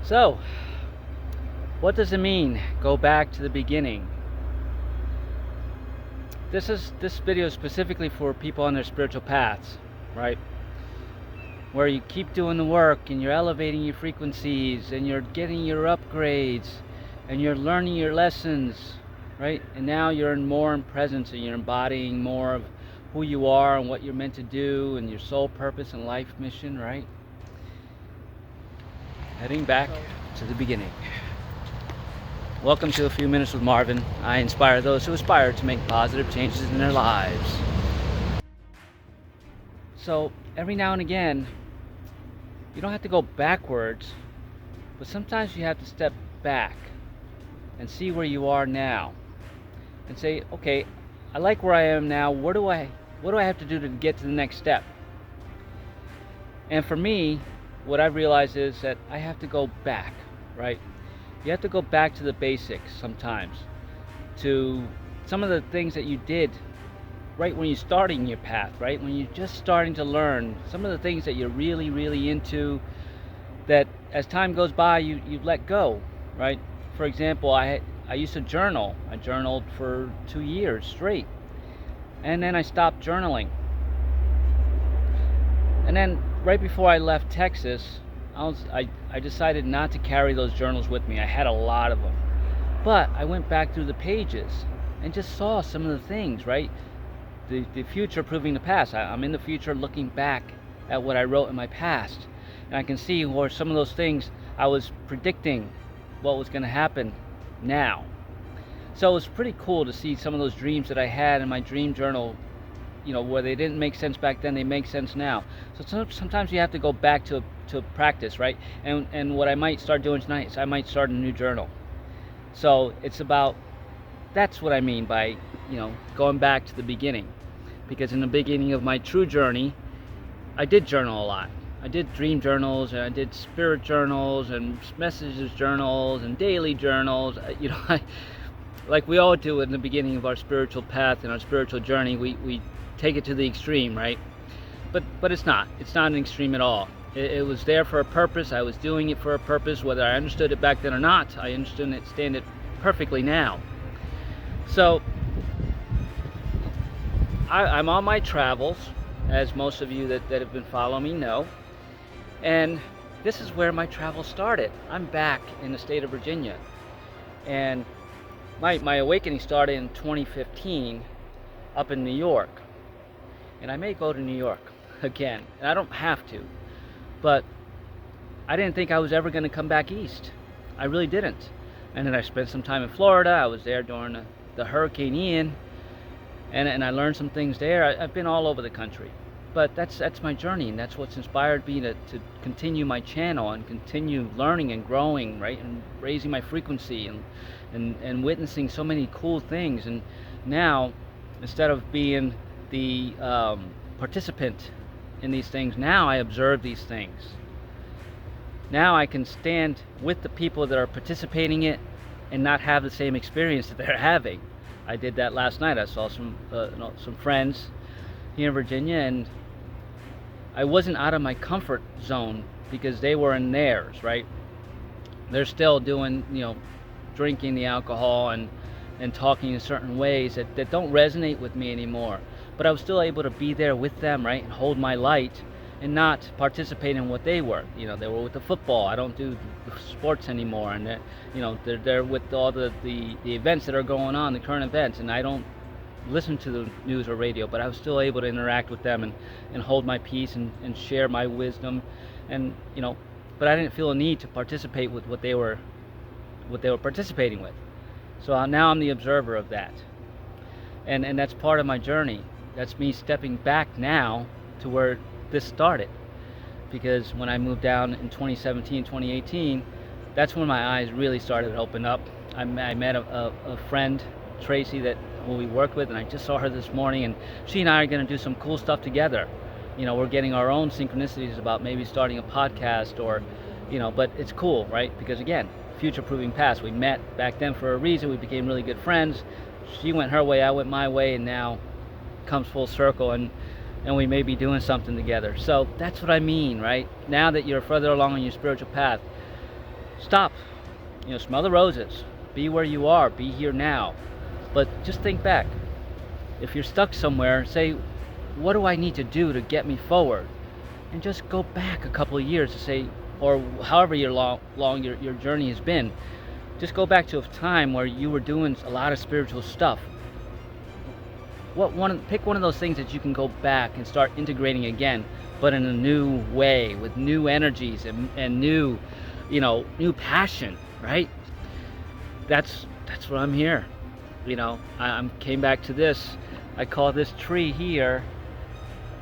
So, what does it mean? Go back to the beginning. This video is specifically for people on their spiritual paths, right? Where you keep doing the work and you're elevating your frequencies and you're getting your upgrades and you're learning your lessons, right? And now you're more in presence and you're embodying more of who you are and what you're meant to do and your soul purpose and life mission, right? Heading back to the beginning. Welcome to A Few Minutes with Marvin. I inspire those who aspire to make positive changes in their lives. So every now and again, you don't have to go backwards, but sometimes you have to step back and see where you are now and say, okay, I like where I am now. What do I have to do to get to the next step? And for me, what I've realized is that I have to go back, right? You have to go back to the basics sometimes, to some of the things that you did right when you're starting your path, right? When you're just starting to learn, some of the things that you're really, really into that as time goes by, you let go, right? For example, I used to journal. I journaled for 2 years straight. And then I stopped journaling. And then right before I left Texas, I decided not to carry those journals with me. I had a lot of them. But I went back through the pages and just saw some of the things, right? The future proving the past. I'm in the future looking back at what I wrote in my past. And I can see where some of those things I was predicting what was going to happen now. So it was pretty cool to see some of those dreams that I had in my dream journal, where they didn't make sense back then, they make sense now. So sometimes you have to go back to practice, right? And what I might start doing tonight is I might start a new journal. So it's about, that's what I mean by, going back to the beginning. Because in the beginning of my true journey, I did journal a lot. I did dream journals, and I did spirit journals, and messages journals, and daily journals. Like we all do in the beginning of our spiritual path and our spiritual journey, we take it to the extreme, right? But it's not an extreme at all. It was there for a purpose. I was doing it for a purpose. Whether I understood it back then or not, I understand it perfectly now. So I'm on my travels, as most of you that have been following me know, and this is where my travel started. I'm back in the state of Virginia, and my awakening started in 2015 up in New York, and I may go to New York again, and I don't have to, but I didn't think I was ever going to come back east. I really didn't. And then I spent some time in Florida. I was there during the Hurricane Ian, and I learned some things there. I've been all over the country, but that's my journey, and that's what's inspired me to continue my channel and continue learning and growing, right, and raising my frequency and witnessing so many cool things. And now, instead of being the participant in these things, now I observe these things. Now I can stand with the people that are participating in it and not have the same experience that they're having. I did that last night. I saw some friends here in Virginia, and I wasn't out of my comfort zone because they were in theirs, right? They're still doing, drinking the alcohol and talking in certain ways that don't resonate with me anymore. But I was still able to be there with them, right, and hold my light and not participate in what they were. They were with the football. I don't do sports anymore, and they're with all the events that are going on, the current events, and I don't listen to the news or radio, but I was still able to interact with them and hold my peace and share my wisdom, and but I didn't feel a need to participate with what they were participating with. So now I'm the observer of that, and that's part of my journey. That's me stepping back now to where this started, because when I moved down in 2017, 2018, that's when my eyes really started to open up. I met a friend, Tracy, who we worked with, and I just saw her this morning, and she and I are going to do some cool stuff together. We're getting our own synchronicities about maybe starting a podcast, or but it's cool, right? Because again, future proving past. We met back then for a reason. We became really good friends. She went her way, I went my way, and now comes full circle, and we may be doing something together. So that's what I mean, right? Now that you're further along on your spiritual path, stop, smell the roses, be where you are, be here now. But just think back. If you're stuck somewhere, say, what do I need to do to get me forward? And just go back a couple of years to say, or however long your journey has been, just go back to a time where you were doing a lot of spiritual stuff. Pick one of those things that you can go back and start integrating again, but in a new way, with new energies and new, new passion, right? That's what I'm here. I came back to this. I call this tree here.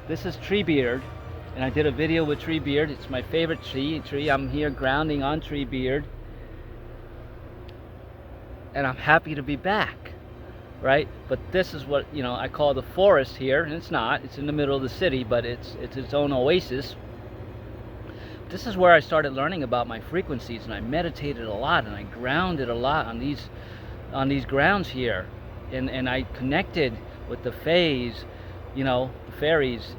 This is Treebeard, and I did a video with Treebeard. It's my favorite tree. I'm here grounding on Treebeard, and I'm happy to be back, right? But this is what I call the forest here, and it's not. It's in the middle of the city, but it's its own oasis. This is where I started learning about my frequencies, and I meditated a lot, and I grounded a lot on these grounds here, and I connected with the fays, the fairies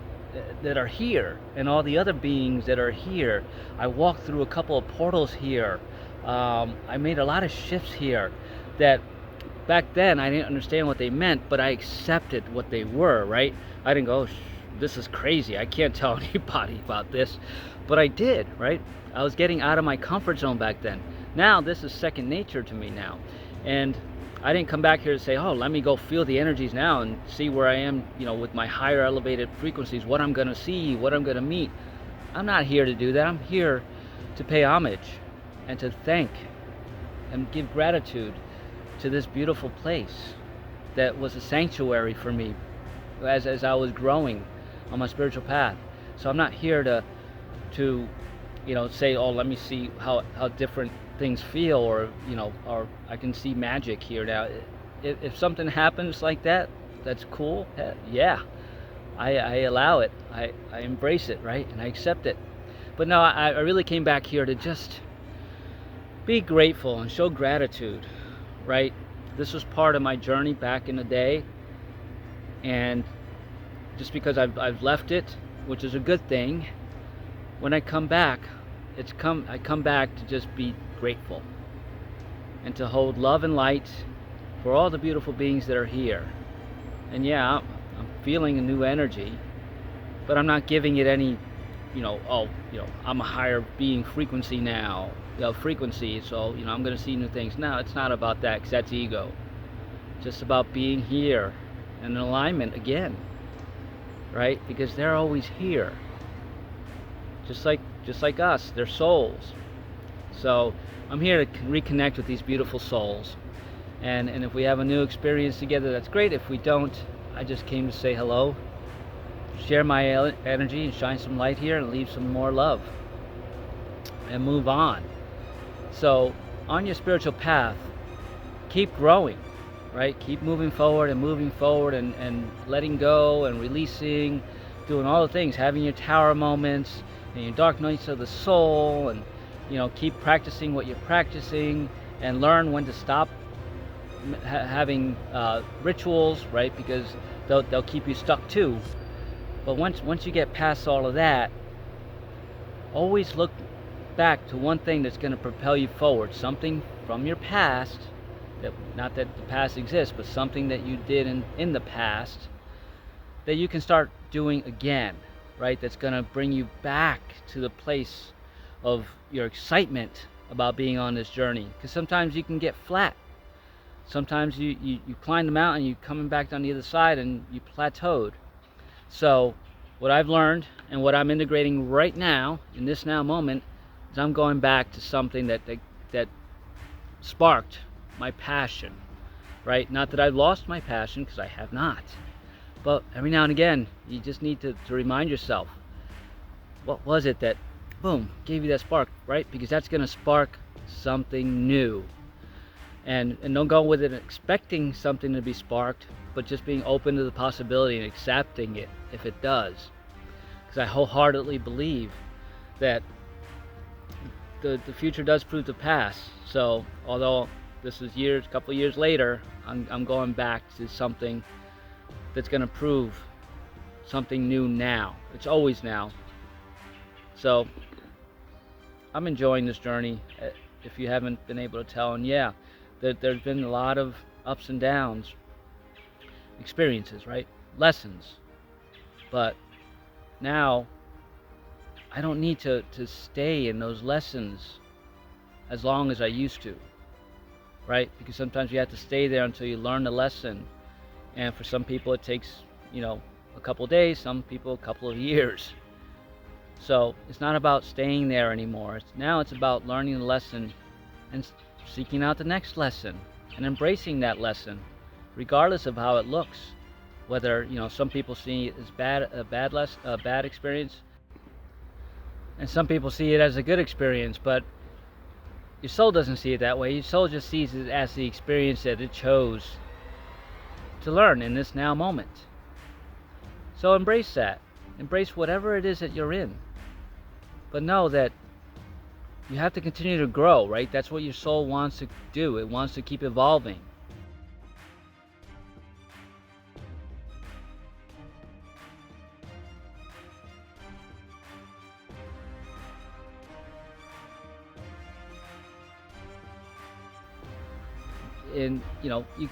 that are here, and all the other beings that are here. I walked through a couple of portals here. I made a lot of shifts here that back then I didn't understand what they meant, but I accepted what they were, right? I didn't go, this is crazy, I can't tell anybody about this, but I did, right? I was getting out of my comfort zone back then. Now this is second nature to me now, and I didn't come back here to say, oh, let me go feel the energies now and see where I am, with my higher elevated frequencies, what I'm gonna see, what I'm gonna meet. I'm not here to do that. I'm here to pay homage and to thank and give gratitude to this beautiful place that was a sanctuary for me as I was growing on my spiritual path. So I'm not here to say, oh, let me see how different things feel, or I can see magic here now. If something happens like that, that's cool. Yeah, I allow it. I embrace it, right? And I accept it. But no, I really came back here to just be grateful and show gratitude, right? This was part of my journey back in the day, and just because I've left it, which is a good thing, when I come back, I come back to just be grateful and to hold love and light for all the beautiful beings that are here. And yeah, I'm feeling a new energy, but I'm not giving it any, I'm a higher being frequency now, frequency, so I'm gonna see new things. No, it's not about that, because that's ego. It's just about being here and in alignment again, right? Because they're always here, just like us. They're souls. So I'm here to reconnect with these beautiful souls, and if we have a new experience together, that's great. If we don't, I just came to say hello, share my energy, and shine some light here, and leave some more love, and move on. So on your spiritual path, keep growing, right? Keep moving forward and letting go and releasing, doing all the things, having your tower moments and your dark nights of the soul, and keep practicing what you're practicing, and learn when to stop having rituals, right? Because they'll keep you stuck too. But once you get past all of that, always look back to one thing that's going to propel you forward, something from your past, that not that the past exists, but something that you did in the past that you can start doing again, right? That's going to bring you back to the place of your excitement about being on this journey. Because sometimes you can get flat. Sometimes you climb the mountain, you're coming back down the other side, and you plateaued. So what I've learned and what I'm integrating right now in this now moment is I'm going back to something that sparked my passion, right? Not that I've lost my passion, because I have not. But every now and again, you just need to remind yourself, what was it that, boom, gave you that spark, right? Because that's going to spark something new. And don't go with it expecting something to be sparked, but just being open to the possibility and accepting it if it does. Because I wholeheartedly believe that the future does prove the past. So although this is a couple years later, I'm going back to something that's going to prove something new now. It's always now. So I'm enjoying this journey. if you haven't been able to tell. And yeah, there's been a lot of ups and downs, experiences, right? Lessons. But now I don't need to stay in those lessons as long as I used to, right? Because sometimes you have to stay there until you learn the lesson. And for some people it takes, a couple days, some people a couple of years. So it's not about staying there anymore. Now it's about learning the lesson and seeking out the next lesson and embracing that lesson, regardless of how it looks. Whether some people see it as a bad experience, and some people see it as a good experience. But your soul doesn't see it that way. Your soul just sees it as the experience that it chose to learn in this now moment. So embrace that. Embrace whatever it is that you're in. But know that you have to continue to grow, right? That's what your soul wants to do. It wants to keep evolving. And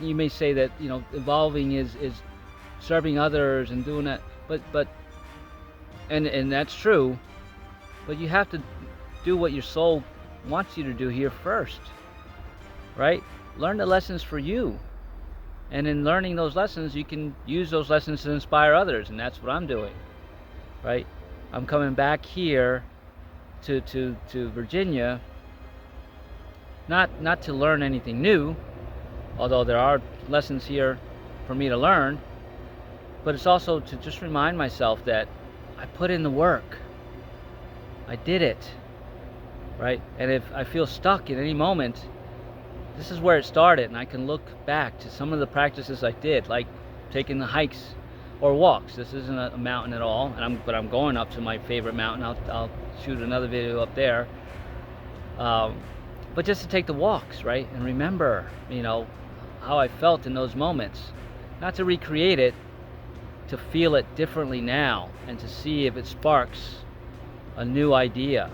you may say that evolving is serving others and doing that, but and that's true, but you have to do what your soul wants you to do here first, right? Learn the lessons for you, and in learning those lessons you can use those lessons to inspire others. And that's what I'm doing, right? I'm coming back here to Virginia, not to learn anything new, although there are lessons here for me to learn, but it's also to just remind myself that I put in the work. I did it, right? And if I feel stuck at any moment, this is where it started, and I can look back to some of the practices I did, like taking the hikes or walks. This isn't a mountain at all, but I'm going up to my favorite mountain. I'll shoot another video up there. But just to take the walks, right? And remember, how I felt in those moments. Not to recreate it, to feel it differently now, and to see if it sparks a new idea,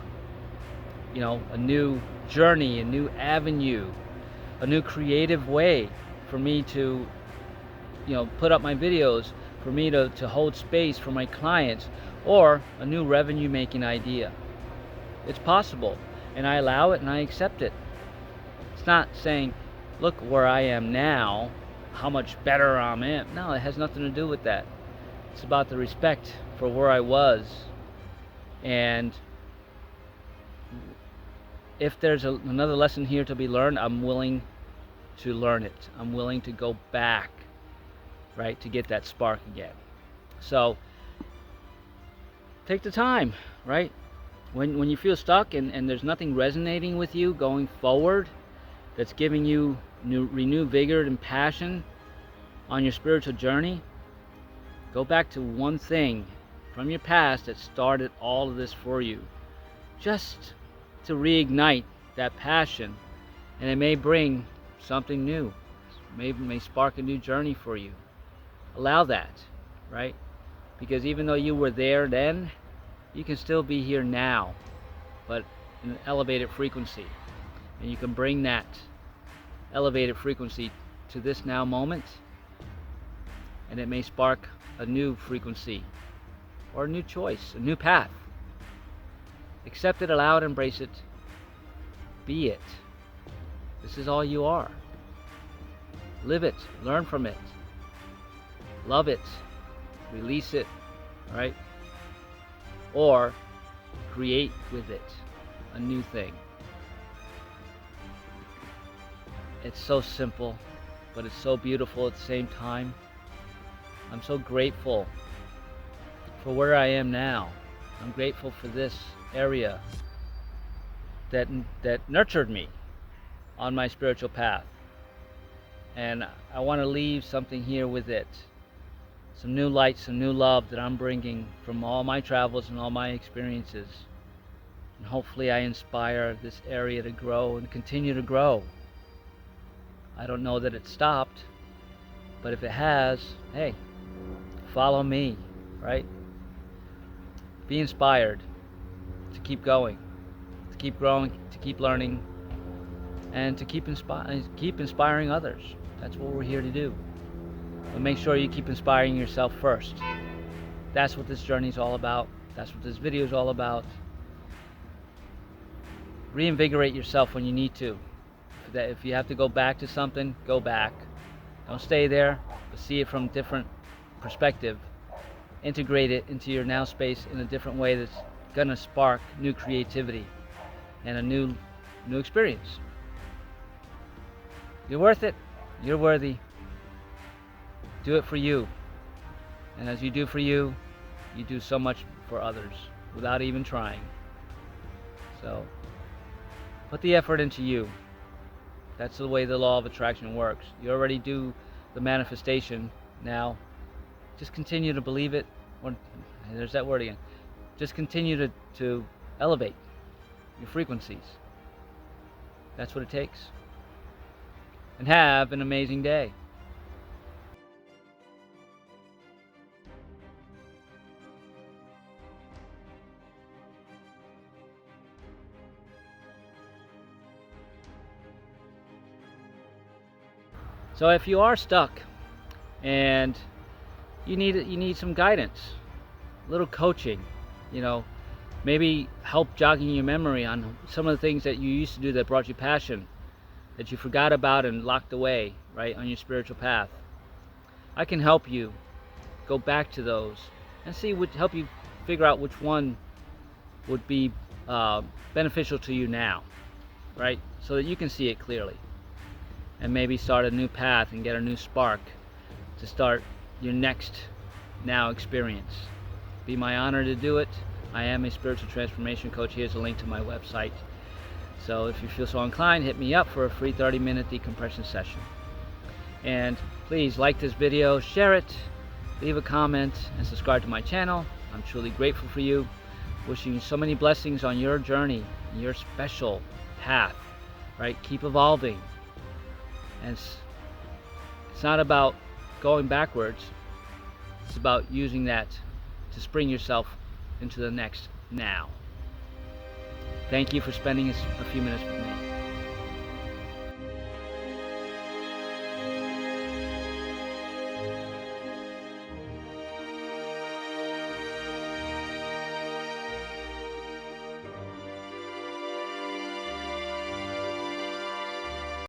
a new journey, a new avenue, a new creative way for me to, put up my videos, for me to hold space for my clients, or a new revenue making idea. It's possible, and I allow it and I accept it. It's not saying, look where I am now, how much better I'm in. No, it has nothing to do with that. It's about the respect for where I was. And if there's another lesson here to be learned, I'm willing to learn it. I'm willing to go back, right, to get that spark again. So take the time, right? When you feel stuck and there's nothing resonating with you going forward that's giving you renewed vigor and passion on your spiritual journey, go back to one thing from your past that started all of this for you, just to reignite that passion, and it may bring something new. May spark a new journey for you. Allow that, right? Because even though you were there then, you can still be here now, but in an elevated frequency. And you can bring that elevated frequency to this now moment, and it may spark a new frequency or a new choice, a new path. Accept it, allow it, embrace it, be it. This is all you are. Live it, learn from it, love it, release it, right? Or create with it a new thing. It's so simple, but it's so beautiful at the same time. I'm so grateful for where I am now. I'm grateful for this area that nurtured me on my spiritual path. And I want to leave something here with it. Some new light, some new love that I'm bringing from all my travels and all my experiences. And hopefully I inspire this area to grow and continue to grow. I don't know that it stopped, but if it has, hey, follow me, right? Be inspired to keep going, to keep growing, to keep learning, and to keep inspiring others. That's what we're here to do. But make sure you keep inspiring yourself first. That's what this journey is all about. That's what this video is all about. Reinvigorate yourself when you need to. If you have to go back to something, go back. Don't stay there, but see it from a different perspective. Integrate it into your now space in a different way that's gonna spark new creativity and a new experience. You're worth it. You're worthy. Do it for you. And as you do for you, you do so much for others without even trying. So put the effort into you. That's the way the law of attraction works. You already do the manifestation. Now just continue to believe it. There's that word again. Just continue to elevate your frequencies. That's what it takes. And have an amazing day. So if you are stuck and you need some guidance, a little coaching, maybe help jogging your memory on some of the things that you used to do that brought you passion, that you forgot about and locked away, right, on your spiritual path. I can help you go back to those and help you figure out which one would be beneficial to you now, right, so that you can see it clearly and maybe start a new path and get a new spark to start your next now experience. Be my honor to do it. I am a spiritual transformation coach. Here's a link to my website. So if you feel so inclined, hit me up for a free 30-minute decompression session. And please like this video, share it, leave a comment, and subscribe to my channel. I'm truly grateful for you. Wishing you so many blessings on your journey, your special path, right? Keep evolving. And it's not about going backwards. It's about using that to spring yourself into the next now. Thank you for spending a few minutes with me.